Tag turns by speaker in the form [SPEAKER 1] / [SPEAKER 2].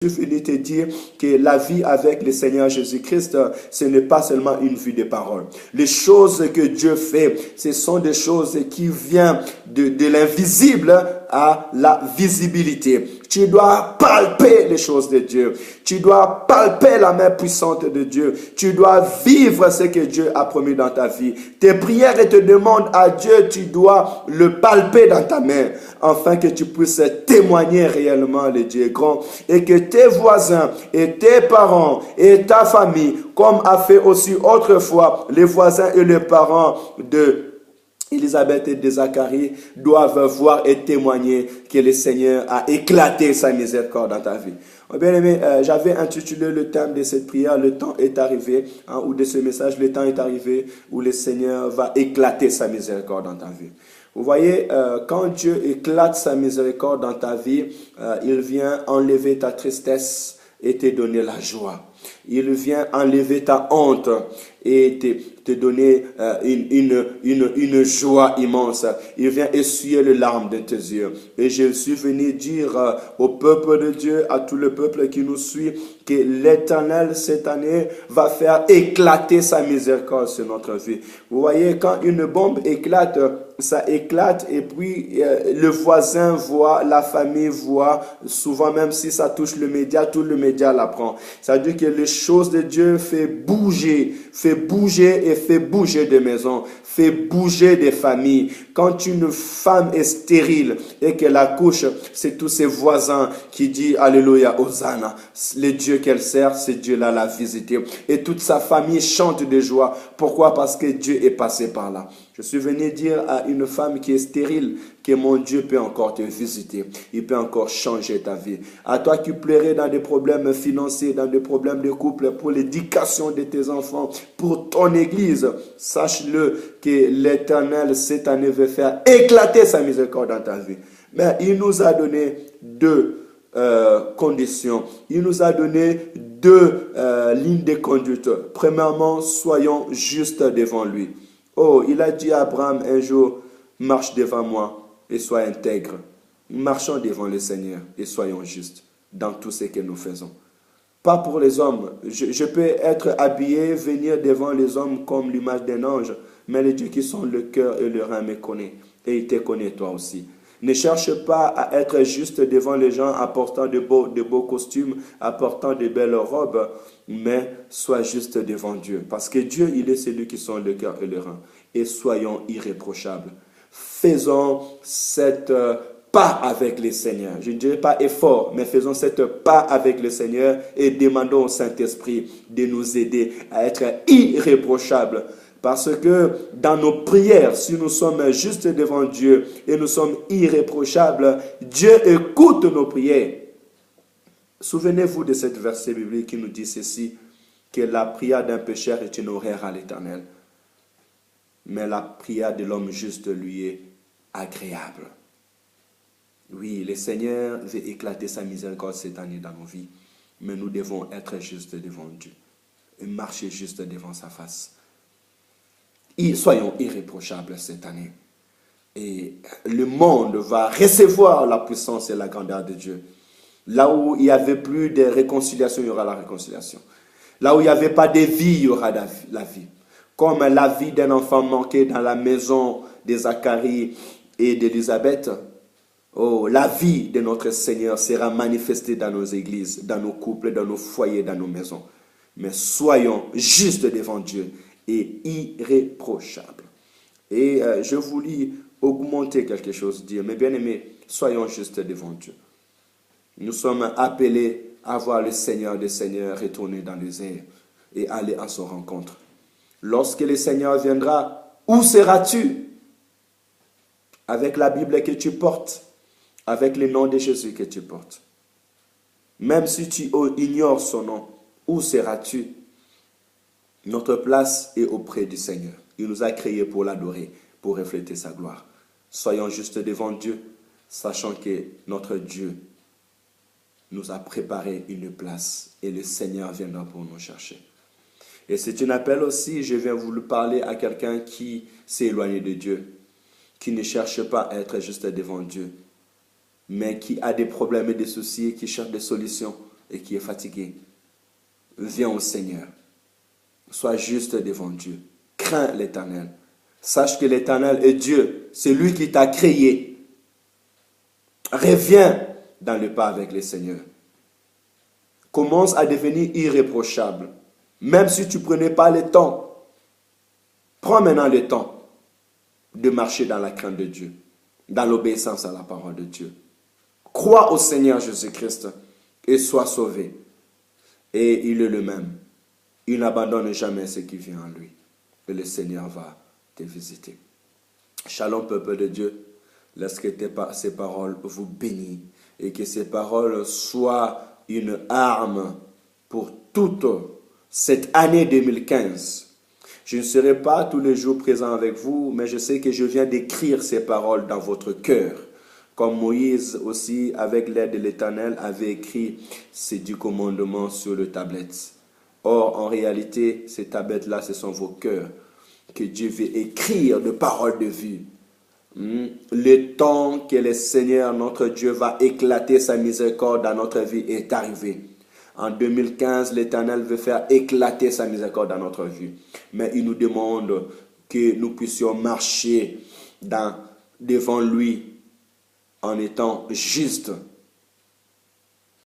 [SPEAKER 1] Je suis venu te dire que la vie avec le Seigneur Jésus-Christ, ce n'est pas seulement une vie de parole. Les choses que Dieu fait, ce sont des choses qui viennent de l'invisible à la visibilité. Tu dois palper les choses de Dieu. Tu dois palper la main puissante de Dieu. Tu dois vivre ce que Dieu a promis dans ta vie. Tes prières et tes demandes à Dieu, tu dois le palper dans ta main, afin que tu puisses témoigner réellement le Dieu grand, et que tes voisins et tes parents et ta famille, comme a fait aussi autrefois les voisins et les parents de Élisabeth et de Zacharie, doivent voir et témoigner que le Seigneur a éclaté sa miséricorde dans ta vie. Bien aimé, j'avais intitulé le thème de cette prière, le temps est arrivé, ou de ce message, le temps est arrivé où le Seigneur va éclater sa miséricorde dans ta vie. Vous voyez, quand Dieu éclate sa miséricorde dans ta vie, il vient enlever ta tristesse et te donner la joie. Il vient enlever ta honte et te donner une joie immense. Il vient essuyer les larmes de tes yeux. Et je suis venu dire au peuple de Dieu, à tout le peuple qui nous suit, que l'Éternel cette année va faire éclater sa miséricorde sur notre vie. Vous voyez, quand une bombe éclate, ça éclate et puis le voisin voit, la famille voit, souvent même si ça touche le média, tout le média l'apprend. Ça veut dire que les choses de Dieu fait bouger et fait bouger des maisons, fait bouger des familles. Quand une femme est stérile et qu'elle accouche, c'est tous ses voisins qui disent Alléluia, Hosanna. Le Dieu qu'elle sert, ce Dieu-là l'a visité. Et toute sa famille chante de joie. Pourquoi? Parce que Dieu est passé par là. Je suis venu dire à une femme qui est stérile que mon Dieu peut encore te visiter. Il peut encore changer ta vie. À toi qui pleurais dans des problèmes financiers, dans des problèmes de couple, pour l'éducation de tes enfants, pour ton église, sache-le que l'Éternel cette année veut faire éclater sa miséricorde dans ta vie. Mais il nous a donné deux conditions. Il nous a donné deux lignes de conduite. Premièrement, soyons justes devant lui. Oh, il a dit à Abraham un jour, marche devant moi et sois intègre. Marchons devant le Seigneur et soyons justes dans tout ce que nous faisons. Pas pour les hommes. Je peux être habillé, venir devant les hommes comme l'image d'un ange, mais le Dieu qui sont le cœur et le rein me connaît. Et il te connaît toi aussi. Ne cherche pas à être juste devant les gens, apportant de beaux costumes, apportant de belles robes, mais sois juste devant Dieu. Parce que Dieu, il est celui qui sont le cœur et le rein. Et soyons irréprochables. Faisons cette pas avec le Seigneur. Je ne dirais pas effort, mais faisons cette pas avec le Seigneur et demandons au Saint-Esprit de nous aider à être irréprochables. Parce que dans nos prières, si nous sommes juste devant Dieu et nous sommes irréprochables, Dieu écoute nos prières. Souvenez-vous de cette verset biblique qui nous dit ceci, que la prière d'un pécheur est une horreur à l'Éternel, mais la prière de l'homme juste lui est agréable. Oui, le Seigneur veut éclater sa miséricorde cette année dans nos vies, mais nous devons être justes devant Dieu et marcher juste devant sa face. Soyons irréprochables cette année. Et le monde va recevoir la puissance et la grandeur de Dieu. Là où il n'y avait plus de réconciliation, il y aura la réconciliation. Là où il n'y avait pas de vie, il y aura la vie. Comme la vie d'un enfant manqué dans la maison de Zacharie et d'Élisabeth, la vie de notre Seigneur sera manifestée dans nos églises, dans nos couples, dans nos foyers, dans nos maisons. Mais soyons justes devant Dieu et irréprochables. Et je voulais augmenter quelque chose, dire, mais bien aimés, soyons justes devant Dieu. Nous sommes appelés à voir le Seigneur des Seigneurs retourner dans les airs et aller à son rencontre. Lorsque le Seigneur viendra, où seras-tu? Avec la Bible que tu portes, avec le nom de Jésus que tu portes. Même si tu ignores son nom, où seras-tu? Notre place est auprès du Seigneur. Il nous a créés pour l'adorer, pour refléter sa gloire. Soyons juste devant Dieu, sachant que notre Dieu nous a préparé une place et le Seigneur viendra pour nous chercher. Et c'est un appel aussi, je viens vous le parler à quelqu'un qui s'est éloigné de Dieu, qui ne cherche pas à être juste devant Dieu, mais qui a des problèmes et des soucis, qui cherche des solutions. et qui est fatigué, viens au Seigneur. Sois juste devant Dieu. Crains l'Éternel. Sache que l'Éternel est Dieu. C'est lui qui t'a créé. Reviens dans le pas avec le Seigneur. Commence à devenir irréprochable. Même si tu ne prenais pas le temps. Prends maintenant le temps de marcher dans la crainte de Dieu. Dans l'obéissance à la parole de Dieu. Crois au Seigneur Jésus-Christ et sois sauvé. Et il est le même. Il n'abandonne jamais ce qui vient en lui. Et le Seigneur va te visiter. Shalom, peuple de Dieu. Laisse que ces paroles vous bénissent et que ces paroles soient une arme pour toute cette année 2015. Je ne serai pas tous les jours présent avec vous, mais je sais que je viens d'écrire ces paroles dans votre cœur. Comme Moïse aussi, avec l'aide de l'Éternel, avait écrit ces 10 commandements sur le tablette. Or, en réalité, ces tablettes-là, ce sont vos cœurs que Dieu veut écrire de paroles de vie. Le temps que le Seigneur, notre Dieu, va éclater sa miséricorde dans notre vie est arrivé. En 2015, l'Éternel veut faire éclater sa miséricorde dans notre vie. Mais il nous demande que nous puissions marcher devant lui en étant justes